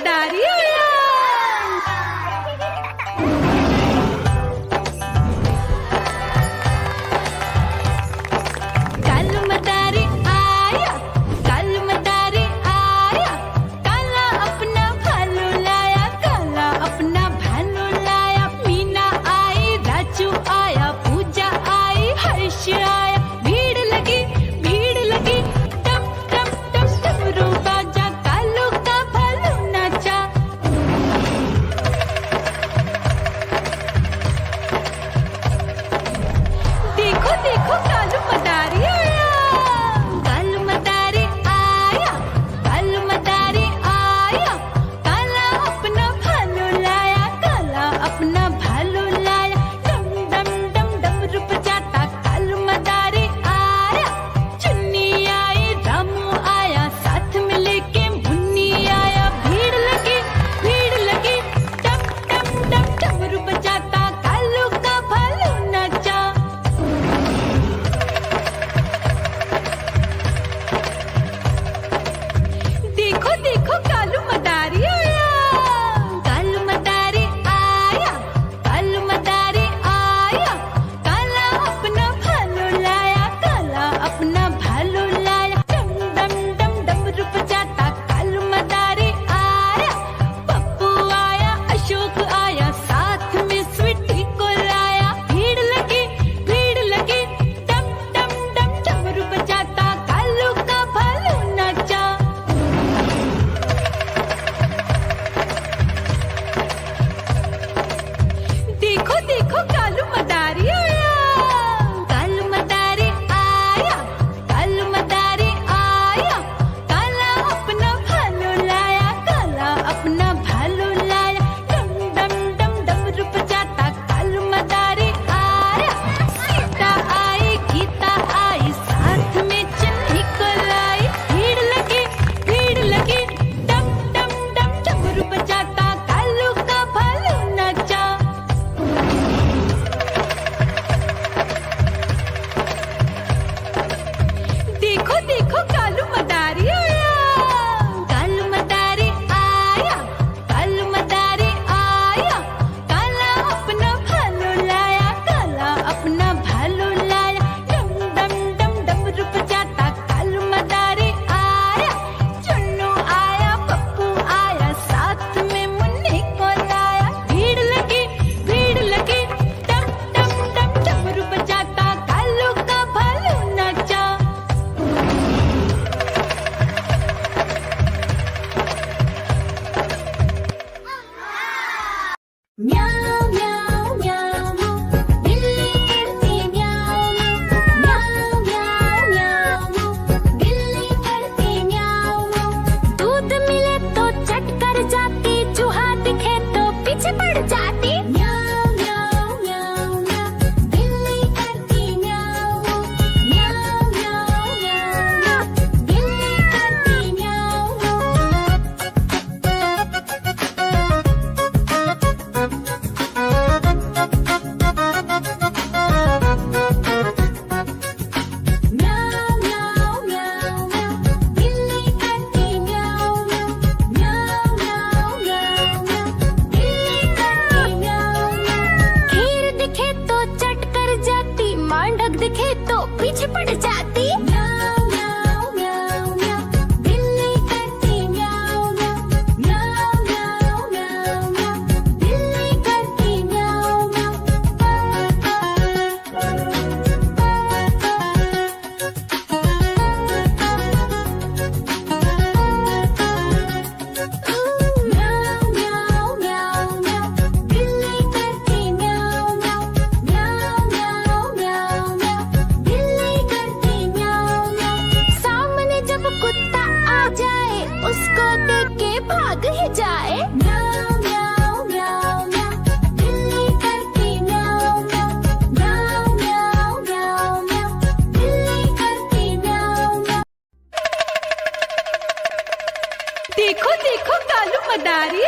मदारी आया। कालू मदारी आया, कालू मदारी आया, काला अपना भालू लाया, काला अपना भालू लाया। मीना आई, राजू आया, पूजा आई, हर्ष आया। भीड़ लगी टम टम टम डमरू बाजा, कालू का भालू नाचा। देखो देखो कालू मदारी आया, कालू मदारी आया, कालू मदारी आया, काला अपना भालू लाया, काला अपना भालू लाया। डम डम डम डमरू बजाता कालू मदारी आया। चुन्नी आई, रामू आया, साथ में लेके मुन्नी आया। भीड़ लगी टम टम टम डमरू बजाता कालू का भालू नाचा। देखो देखो कालू मदारी आया, कालू मदारी आया, कालू मदारी आया, काला अपना भालू लाया, काला अपना भालू लाया। डम डम डम डमरू बजाता कालू मदारी आया। पप्पू आया, अशोक आया, साथ में स्वीटी को लाया। भीड़ लगी टम टम डम डमरू बजाता कालू का भालू नाचा। देखो देखो कालू मदारी आया, कालू मदारी आया, कालू मदारी आया, काला अपना भालू लाया, काला अपना भालू लाया। डम डम डम डमरू बजाता कालू मदारी आया। सीता आई, गीता आई, साथ में चन्नी को लाई। भीड़ लगी टम टम डम डमरू बजाता कालू का भालू नाचा। देखो देखो कालू मदारी आया, कालू मदारी आया, कालू मदारी आया, काला अपना भालू लाया, काला अपना भालू लाया। डम डम डम डमरू बजाता कालू मदारी आया। चुन्नू आया, पप्पू आया, साथ में मुन्नी को लाया। भीड़ लगी टम टम टम डमरू बजाता कालू का भालू नाचा। म्याऊ म्याऊ म्याऊ बिल्ली करती म्याऊ म्याऊ म्याऊ म्याऊ बिल्ली करती म्याऊ। दूध मिले तो चट कर जाती, चूहा दिखे तो पीछे पड़ जाती। म्याऊ म्याऊ म्याऊ म्याऊ बिल्ली करती म्याऊ म्याऊ म्याऊ म्याऊ बिल्ली करती म्याऊ। म्याऊ म्याऊ म्याऊ म्याऊ बिल्ली करती म्याऊ म्याऊ म्याऊ म्याऊ म्याऊ बिल्ली करती म्याऊ। खीर दिखे तो चट कर जाती, मांडक दिखे तो पीछे पड़ जाती। म्याऊ म्याऊ म्याऊ म्याऊ बिल्ली करती म्याऊ म्याऊ म्याऊ म्याऊ म्याऊ बिल्ली करती म्याऊ म्याऊ। म्याऊ म्याऊ म्याऊ म्याऊ बिल्ली करती म्याऊ म्याऊ म्याऊ म्याऊ म्याऊ बिल्ली करती म्याऊ म्याऊ। सामने जब कुत्ता आ जाए, उसको देख के भाग ही जाए। म्याऊ म्याऊ म्याऊ म्याऊ बिल्ली करती म्याऊ म्याऊ म्याऊ म्याऊ म्याऊ बिल्ली करती म्याऊ म्याऊ। देखो देखो कालू मदारी